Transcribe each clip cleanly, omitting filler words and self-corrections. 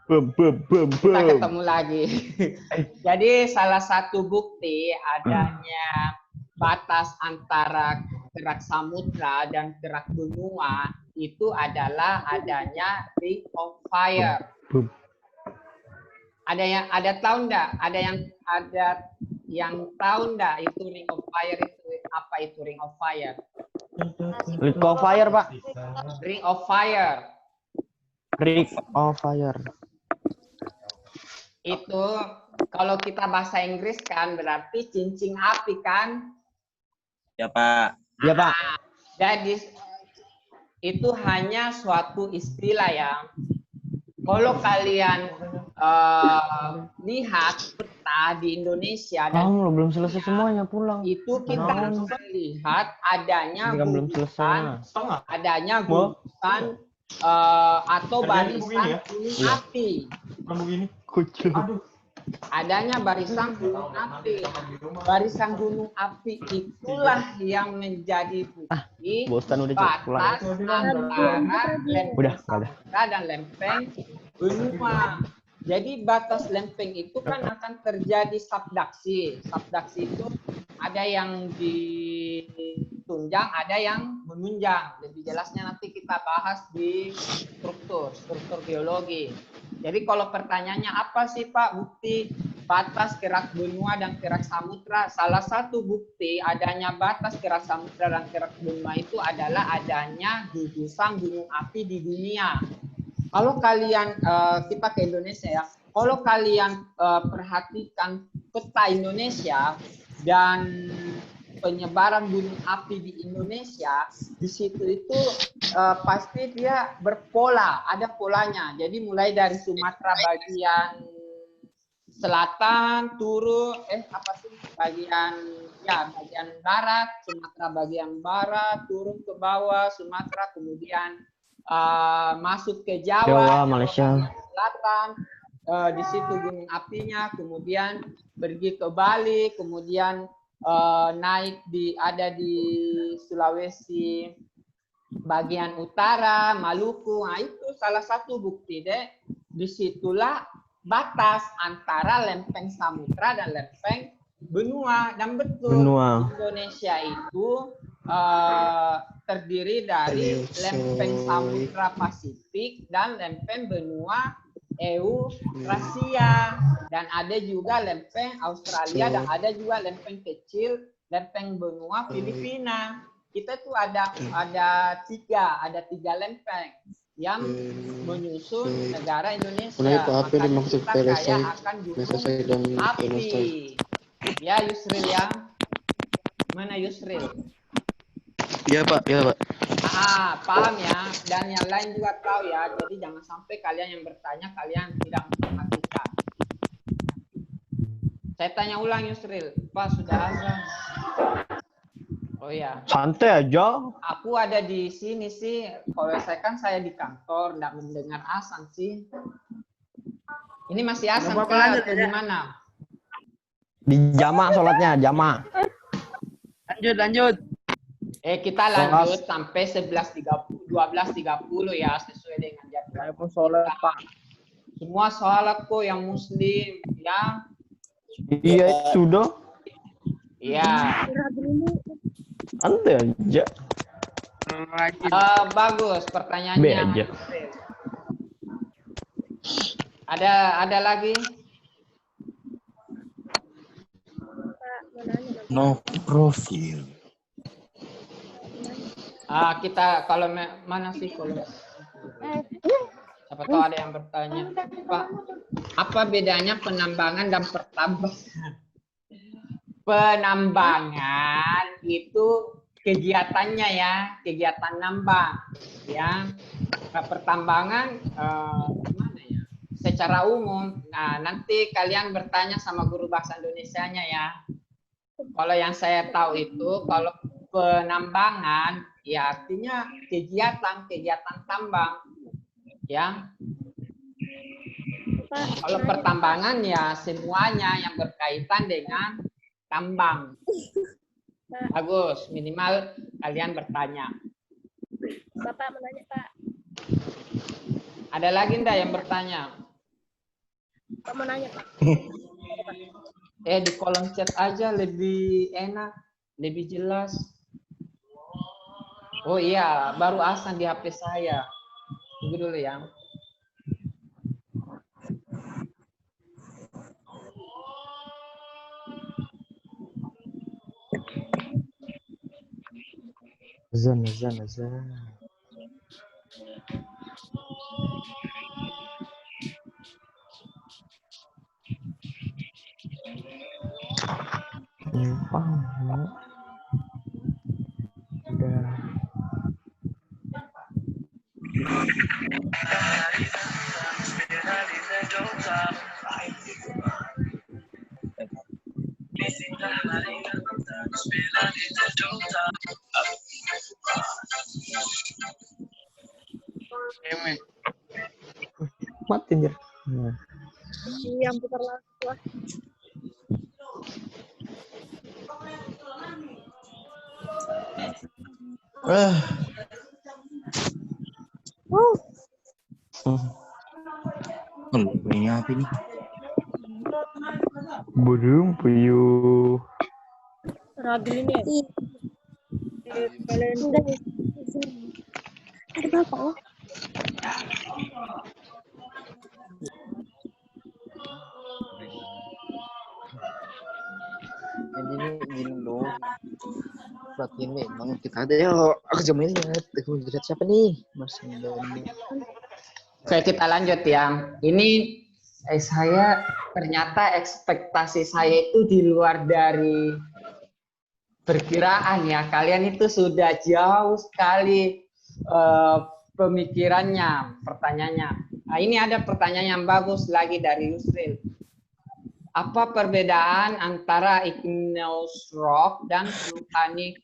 Kita ketemu lagi. Jadi salah satu bukti adanya batas antara gerak samudra dan gerak benua itu adalah adanya ring of fire. Ada tahu enggak? Ada yang tahu enggak itu ring of fire itu apa itu ring of fire? Ring of fire, Pak. Ring of fire. Ring of fire. Itu kalau kita bahasa Inggris kan berarti cincin api kan? Ya, Pak. Ya, Pak. Jadi itu hanya suatu istilah ya. Kalau kalian lihat peta di Indonesia dan belum selesai semuanya pulang. itu kita melihat adanya belum selesai. adanya gugusan atau barisan gunung api. begini. Kucing. Adanya barisan gunung api. Barisan gunung api itulah yang menjadi bukti Bosan udah batas antara lempeng Udah, samudra dan lempeng benua. Jadi batas lempeng itu kan akan terjadi subduksi. Subduksi itu ada yang ditunjang, ada yang menunjang. Lebih jelasnya nanti kita bahas di struktur geologi. Jadi kalau pertanyaannya apa sih Pak bukti batas gerak benua dan gerak samudra? Salah satu bukti adanya batas gerak samudra dan gerak benua itu adalah adanya gugusan gunung api di dunia. Kalau kalian kita ke Indonesia ya, kalau kalian perhatikan peta Indonesia dan penyebaran gunung api di Indonesia, di situ itu pasti dia berpola, ada polanya. Jadi mulai dari Sumatera bagian selatan turun, bagian barat, Sumatera bagian barat turun ke bawah, Sumatera kemudian masuk ke Jawa, Malaysia selatan, di situ gunung apinya, kemudian pergi ke Bali, kemudian naik ada di Sulawesi bagian utara, Maluku. Nah, itu salah satu bukti deh. Disitulah batas antara lempeng samudra dan lempeng benua. Dan betul Indonesia itu terdiri dari lempeng samudra Pasifik dan lempeng benua Eurasia, dan ada juga lempeng Australia dan ada juga lempeng kecil lempeng benua Filipina. Kita tuh ada tiga lempeng yang menyusun negara Indonesia. Maka kita kaya akan gunung api. Ya Yusril ya. Mana Yusril? Ya, Pak. Ya, Pak. Paham ya. Dan yang lain juga tahu ya. Jadi jangan sampai kalian yang bertanya kalian tidak memperhatikan. Saya tanya ulang Yusril. Pak sudah azan. Oh ya. Santai aja. Aku ada di sini sih. Kalau saya di kantor, tidak mendengar azan sih. Ini masih azan kah atau gimana? Di jama sholatnya, jama. Lanjut. Kita lanjut sampai 12.30 ya sesuai dengan jadwal. Saya pun sholat, Pak. Semua sholat kok yang muslim ya. Iya, sudah. Iya. Santai aja. Bagus pertanyaannya. Ada lagi? No profil. Kita kalau mana sih kalau siapa tahu ada yang bertanya, Pak, apa bedanya penambangan dan pertambangan? Penambangan itu kegiatannya ya, kegiatan nambang, ya. Pertambangan gimana ya? Secara umum. Nah, nanti kalian bertanya sama guru bahasa Indonesianya ya. Kalau yang saya tahu itu, kalau penambangan ya artinya kegiatan tambang ya. Kalau pertambangan ya semuanya yang berkaitan dengan tambang. Bagus, minimal kalian bertanya. Bapak menanya, Pak. Ada lagi enggak yang bertanya? Pak mau nanya, Pak. Di kolom chat aja lebih enak, lebih jelas. Oh iya, baru Asan di HP saya. Tunggu dulu ya. Azan. Udah. Mati anjir. Yang putar langsung lah. Ini apa ini? Burung puyuh. Rabil ini ya? Kalian udah ada bapak oh. Ini gini loh. Perhatiin memang kita ada ya. Aku coba lihat. Aku lihat siapa nih? Mas Doni. Oke, kita lanjut ya. Ini saya ternyata ekspektasi saya itu di luar dari perkiraan ya. Kalian itu sudah jauh sekali pemikirannya, pertanyaannya. Nah, ini ada pertanyaan yang bagus lagi dari Yusril. Apa perbedaan antara igneous rock dan vulkanik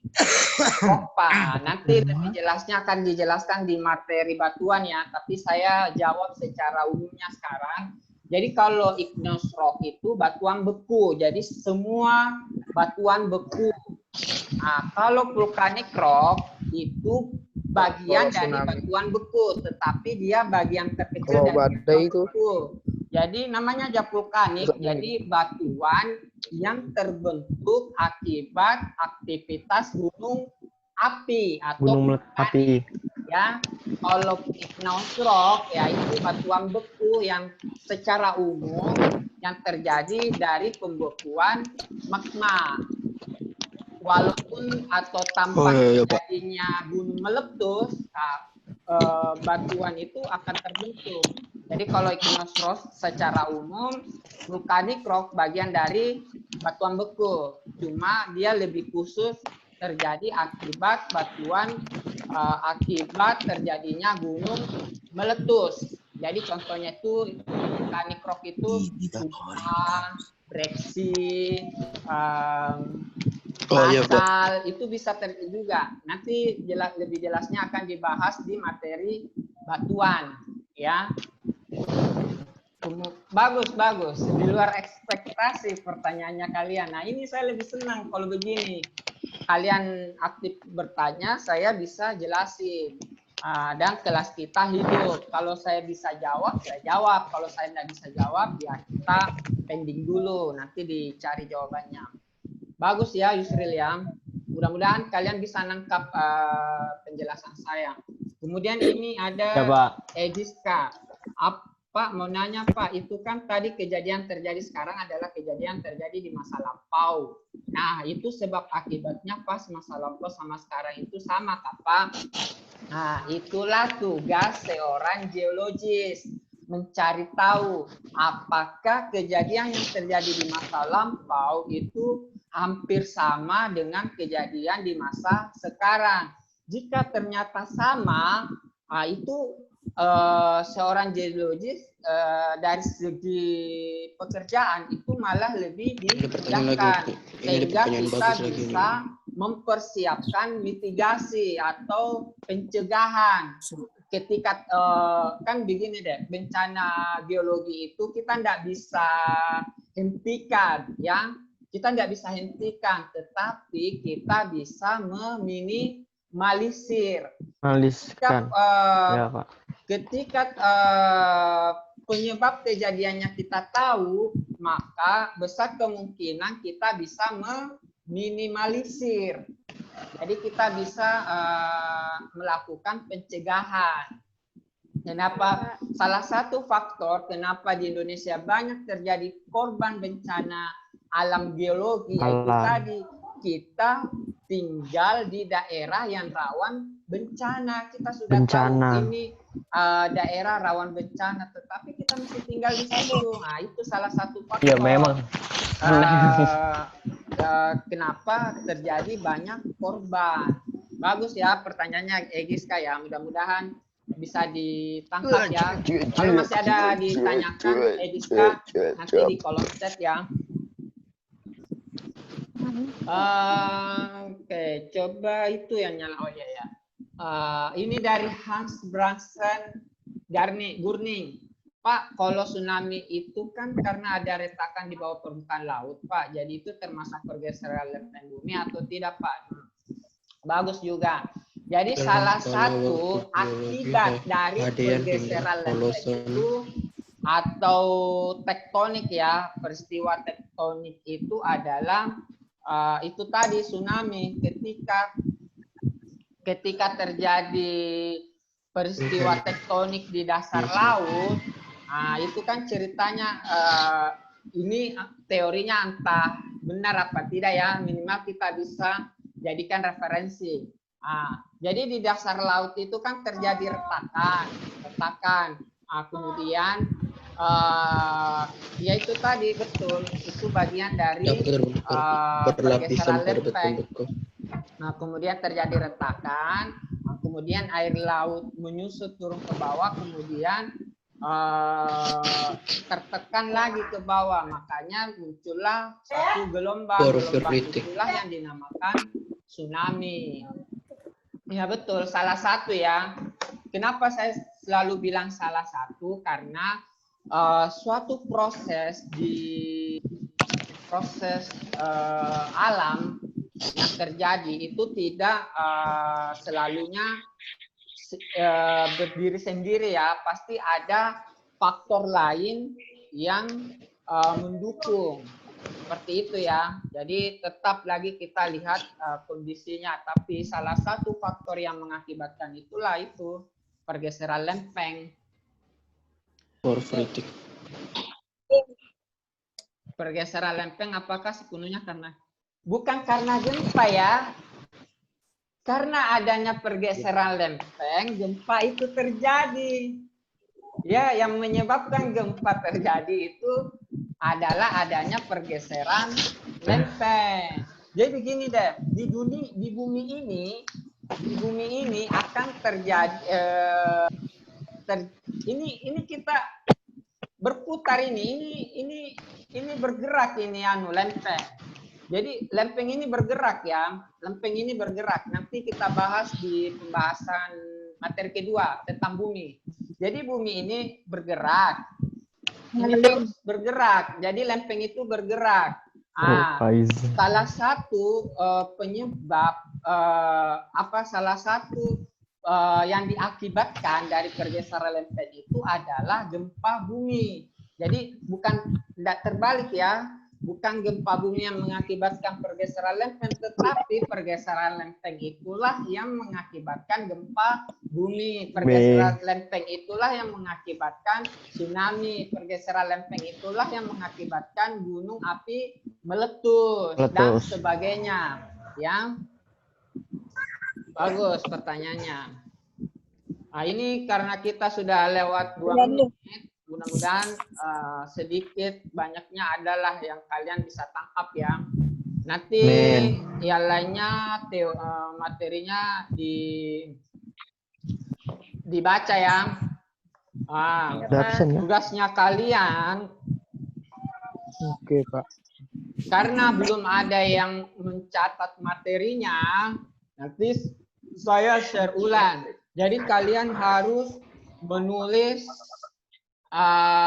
rock, Pak? Nanti lebih jelasnya akan dijelaskan di materi batuan ya, tapi saya jawab secara umumnya sekarang. Jadi kalau igneous rock itu batuan beku, jadi semua batuan beku. Nah, kalau vulkanik rock itu bagian dari batuan beku, tetapi dia bagian terkecil dari batuan beku. Jadi namanya aja vulkanik, jadi batuan yang terbentuk akibat aktivitas gunung api atau Gunung api. Ya, kalau igneous rock ya itu batuan beku yang secara umum yang terjadi dari pembekuan magma. Walaupun atau tanpa terjadinya gunung meletus, batuan itu akan terbentuk. Jadi kalau igneous rock secara umum, vulkanik rock bagian dari batuan beku. Cuma dia lebih khusus terjadi akibat batuan, akibat terjadinya gunung meletus. Jadi contohnya itu vulkanik rock itu Tufa, Breksi, Basal, itu bisa terjadi juga. Nanti lebih jelasnya akan dibahas di materi batuan, ya. Bagus. Di luar ekspektasi pertanyaannya kalian. Nah, ini saya lebih senang kalau begini. Kalian aktif bertanya, saya bisa jelasin. Dan kelas kita hidup. Kalau saya bisa jawab, saya jawab. Kalau saya tidak bisa jawab, ya kita pending dulu. Nanti dicari jawabannya. Bagus ya, Yusril ya. Mudah-mudahan kalian bisa nangkap penjelasan saya. Kemudian ini ada Ya, Pak. Ediska. Pak mau nanya Pak, itu kan tadi kejadian terjadi sekarang adalah kejadian terjadi di masa lampau. Nah, itu sebab akibatnya pas masa lampau sama sekarang itu sama, Pak. Nah, itulah tugas seorang geologis, mencari tahu apakah kejadian yang terjadi di masa lampau itu hampir sama dengan kejadian di masa sekarang. Jika ternyata sama, itu seorang geologis dari segi pekerjaan itu malah lebih dimudahkan sehingga kita bisa mempersiapkan mitigasi atau pencegahan. Ketika kan begini deh, bencana geologi itu kita tidak bisa hentikan, ya. Kita tidak bisa hentikan, tetapi kita bisa meminimalisir. Maliskan. Ya, Pak. Ketika penyebab kejadiannya kita tahu, maka besar kemungkinan kita bisa meminimalisir. Jadi kita bisa melakukan pencegahan. Kenapa? Salah satu faktor kenapa di Indonesia banyak terjadi korban bencana alam geologi yaitu tadi kita tinggal di daerah yang rawan bencana. Kita sudah tahu ini daerah rawan bencana, tetapi kita masih tinggal di situ. Nah, itu salah satu faktor. Ya memang. Kenapa terjadi banyak korban. Bagus ya pertanyaannya Egiska ya. Mudah-mudahan bisa ditangkap ya. Kalau masih ada ditanyakan Egiska nanti di kolom chat ya. Oke, coba itu yang nyala. Oh iya ya. Ini dari Hans Bransen Gurning. Pak, kalau tsunami itu kan karena ada retakan di bawah permukaan laut, Pak. Jadi itu termasuk pergeseran lempeng bumi atau tidak, Pak? Bagus juga. Jadi salah satu akibat dari pergeseran lempeng itu atau tektonik ya, peristiwa tektonik itu adalah itu tadi tsunami. Ketika terjadi peristiwa tektonik di dasar laut, itu kan ceritanya ini teorinya entah benar apa tidak ya, minimal kita bisa jadikan referensi. Jadi di dasar laut itu kan terjadi retakan. Kemudian ya itu tadi betul, itu bagian dari pergeseran lempeng. Nah, kemudian terjadi retakan, kemudian air laut menyusut turun ke bawah, kemudian tertekan lagi ke bawah, makanya muncullah satu gelombang itulah yang dinamakan tsunami. Ya betul, salah satu ya. Kenapa saya selalu bilang salah satu? Karena suatu proses alam yang terjadi itu tidak selalunya berdiri sendiri ya, pasti ada faktor lain yang mendukung seperti itu ya. Jadi tetap lagi kita lihat kondisinya, tapi salah satu faktor yang mengakibatkan itulah itu pergeseran lempeng. Pergeseran lempeng apakah sepenuhnya bukan karena gempa ya. Karena adanya pergeseran lempeng, gempa itu terjadi. Ya, yang menyebabkan gempa terjadi itu adalah adanya pergeseran lempeng. Jadi begini deh, di bumi ini akan terjadi ini kita berputar ini bergerak ini lempeng. Jadi lempeng ini bergerak ya, lempeng ini bergerak. Nanti kita bahas di pembahasan materi kedua tentang bumi. Jadi bumi ini bergerak, ini terus bergerak. Jadi lempeng itu bergerak. Salah satu penyebab salah satu yang diakibatkan dari pergeseran lempeng itu adalah gempa bumi. Jadi tidak terbalik ya. Bukan gempa bumi yang mengakibatkan pergeseran lempeng, tetapi pergeseran lempeng itulah yang mengakibatkan gempa bumi. Pergeseran lempeng itulah yang mengakibatkan tsunami. Pergeseran lempeng itulah yang mengakibatkan gunung api meletus dan sebagainya. Ya, bagus pertanyaannya. Nah, ini karena kita sudah lewat 2 menit. Mudah-mudahan sedikit banyaknya adalah yang kalian bisa tangkap ya. Nanti yang lainnya materinya dibaca ya. Tugasnya kalian. Oke, Pak. Karena belum ada yang mencatat materinya, nanti saya share ulang. Jadi kalian harus menulis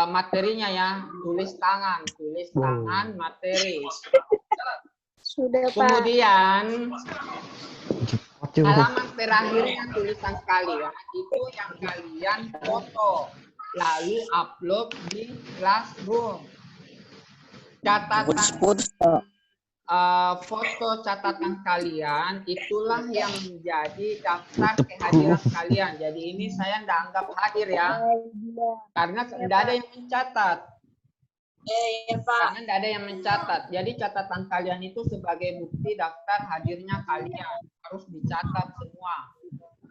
materinya ya, tulis tangan materi. Sudah, Pak. Kemudian halaman terakhirnya tulisan sekali ya, itu yang kalian foto. lalu upload di Classroom. Catatan foto catatan kalian itulah yang menjadi daftar kehadiran kalian. Jadi ini saya tidak anggap hadir ya, karena tidak ada yang mencatat. Karena tidak ada yang mencatat. Jadi catatan kalian itu sebagai bukti daftar hadirnya kalian harus dicatat semua.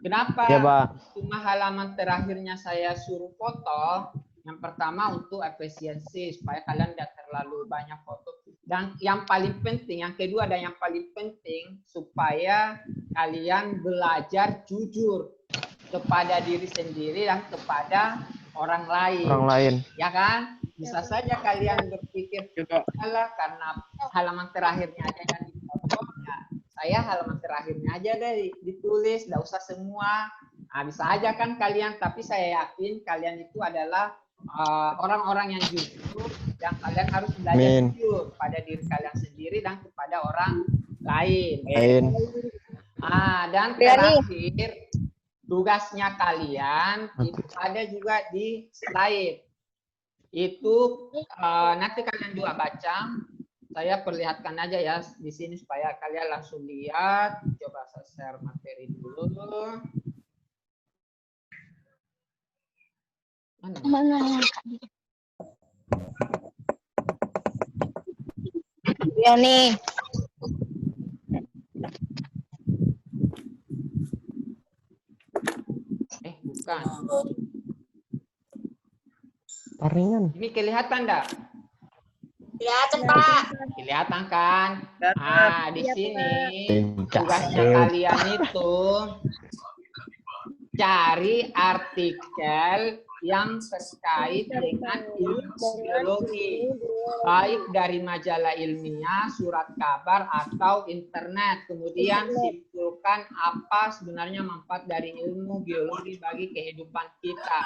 Kenapa? Ya, Pak. Cuma halaman terakhirnya saya suruh foto. Yang pertama untuk efisiensi supaya kalian tidak terlalu banyak foto. Dan yang paling penting, yang kedua dan yang paling penting supaya kalian belajar jujur kepada diri sendiri dan kepada orang lain. Orang lain. Ya kan? Bisa saja kalian berpikir salah karena halaman terakhirnya aja yang difoto. Ya, saya halaman terakhirnya aja deh ditulis, tidak usah semua. Nah, bisa aja kan kalian, tapi saya yakin kalian itu adalah orang-orang yang jujur, yang kalian harus belajar jujur pada diri kalian sendiri dan kepada orang lain. Dan terakhir, tugasnya kalian itu ada juga di slide. Itu nanti kalian juga baca. Saya perlihatkan aja ya di sini supaya kalian langsung lihat. Coba saya share materi dulu. Mana? Ya nih. Bukan. Paringan. Ini kelihatan enggak? Kelihatan, Pak. Kelihatan kan? Nah, di sini tugasnya kalian itu cari artikel yang terkait dengan ilmu biologi, baik dari majalah ilmiah, surat kabar, atau internet. Kemudian simpulkan apa sebenarnya manfaat dari ilmu biologi bagi kehidupan kita.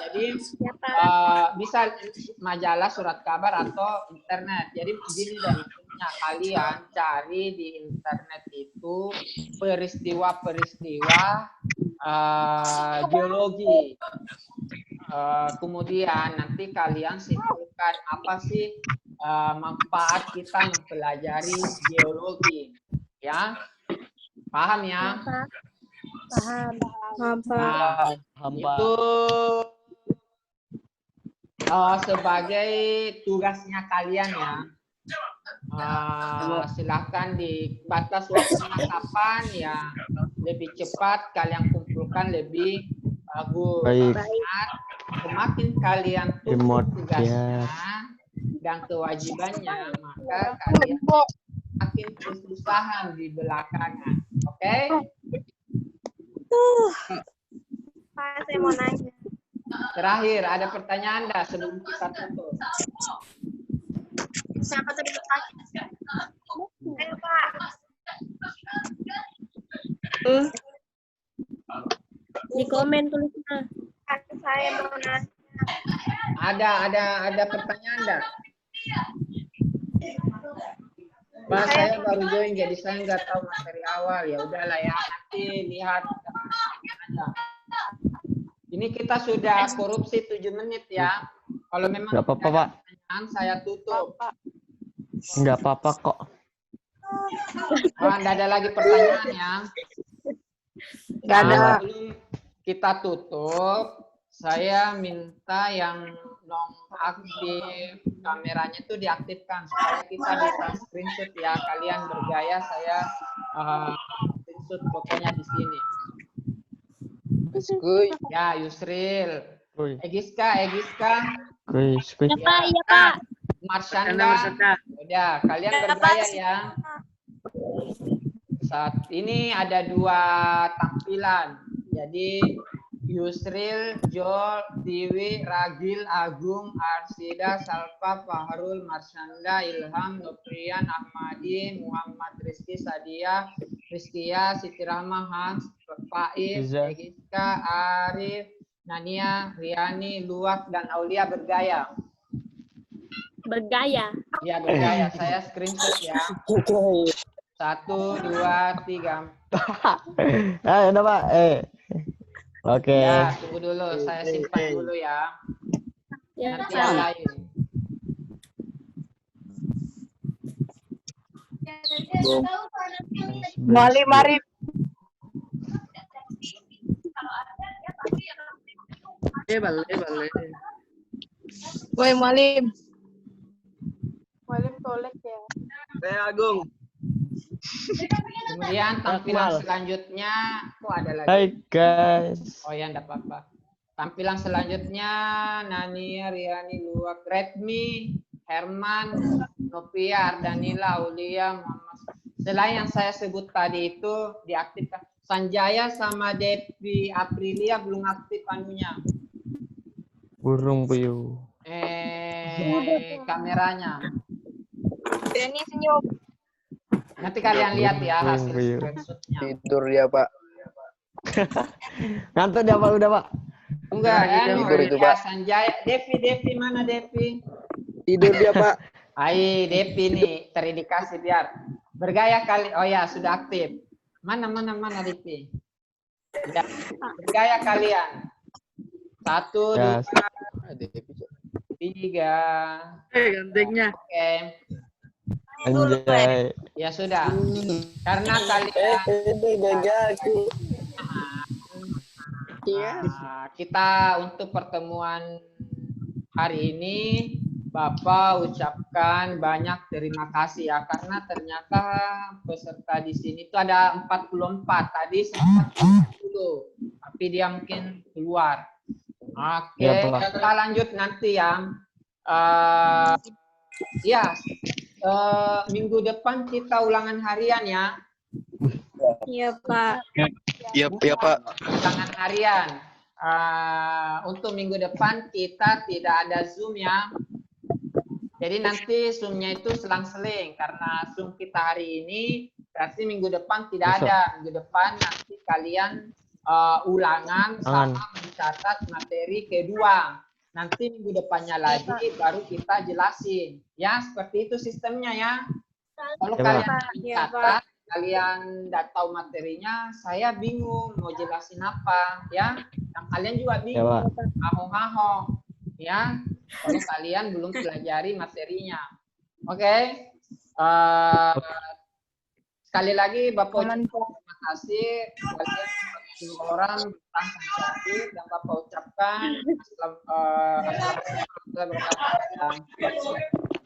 Jadi bisa majalah, surat kabar, atau internet. Jadi begini dan kalian cari di internet itu peristiwa-peristiwa geologi. Kemudian nanti kalian simpulkan apa sih manfaat kita mempelajari geologi, ya? Paham ya? Paham. Itu sebagai tugasnya kalian ya. Silahkan dibatas waktunya kapan ya, lebih cepat kalian kumpulkan lebih bagus. Baik. Semakin kalian tutup tugasnya dan kewajibannya, maka kalian makin kesusahan di belakangan. Oke? Pak, saya mau nanya. Terakhir, ada pertanyaan Anda sebelum kita tutup? Siapa tadi bertanya? Ayo, Pak. Di komen tulisnya. Saya mau nanya. Ada pertanyaan enggak? Pak, saya baru join jadi saya nggak tahu materi awal. Ya udahlah ya, nanti lihat. Ini kita sudah korupsi 7 menit ya. Kalau memang nggak apa-apa, Pak. Pertanyaan saya tutup. Nggak apa-apa kok. Nggak ada lagi pertanyaan ya. Nggak ada. Sebelum kita tutup, saya minta yang non-aktif kameranya itu diaktifkan supaya kita bisa screenshot ya. Kalian bergaya, saya screenshot fotonya di sini. Ya, Yusril. Egiska. Guys. Ya, Pak, iya, Pak. Marsyanda. Udah, kalian bergaya ya. Saat ini ada 2 tampilan. Jadi Yusril, Jol, Tiwi, Ragil, Agung, Arsida, Salfa, Fahrul, Marsyanda, Ilham, Noprian, Ahmadi, Muhammad Rizky, Sadia, Rizkia, Siti Rahma, Hans, Faiz, Egiska, Arif, Nania, Riani, Luwak, dan Aulia bergaya. Bergaya. Ya, bergaya. Saya screenshot ya. 1, 2, 3. Ayo, Pak. Oke. Ya, tunggu dulu. Saya simpan dulu ya. Ya, Nanti yang lain. Mari, mari. Balik. Woi, Malim. Malim tolek ya. Saya Agung. Kemudian tampilan selanjutnya, kok ada lagi? Hai guys. Oh ya, enggak apa-apa. Tampilan selanjutnya, Nani, Riani, Luak, Redmi, Herman, Nopiar, Danila, Aulia, Muhammad. Selain yang saya sebut tadi itu diaktifkan. Sanjaya sama Devi Aprilia belum aktif anunya. Burung puyuh. Kameranya. Denny senyum. Nanti kalian lihat ya hasil Buyur. screenshotnya. Tidur dia, Pak. Ngantuk dia Pak, udah Pak. Enggak, Tidur itu, ya, Pak. Sanjaya, Devi mana Devi? Tidur dia, Pak. Hai, Devi nih terindikasi biar bergaya kali. Oh ya, sudah aktif. Mana Devi? Ya, bergaya kalian. 1, Ya. 2, 3. Gantengnya. Oke. Anjay. Ya sudah. Karena kalian kita untuk pertemuan hari ini Bapak ucapkan banyak terima kasih ya karena ternyata peserta di sini itu ada 44 tadi sempat 40 tapi dia mungkin keluar. Oke, Ya, Pak. kita lanjut nanti ya. Minggu depan kita ulangan harian ya. Iya, Pak. Iya, Pak. Ulangan harian. Untuk minggu depan kita tidak ada Zoom ya. Jadi nanti Zoom-nya itu selang-seling karena Zoom kita hari ini berarti minggu depan tidak ada. Minggu depan nanti kalian ulangan sama mencatat materi kedua. Nanti minggu depannya lagi baru kita jelasin. Ya, seperti itu sistemnya ya. Kalau Ya, kalian Ya, catat, kalian tidak tahu materinya, saya bingung mau jelasin apa, ya. Dan kalian juga Ya bingung, Pak. haho-haho, ya. Kalau kalian belum pelajari materinya. Oke. Sekali lagi, Bapak terima kasih. Kalian 10 orang bertransaksi dan Bapak ucapkan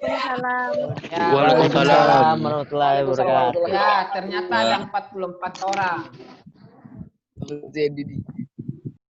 Salam. ya, Waalaikumsalam warahmatullahi wabarakatuh. ya, ternyata ada 44 orang. Jadi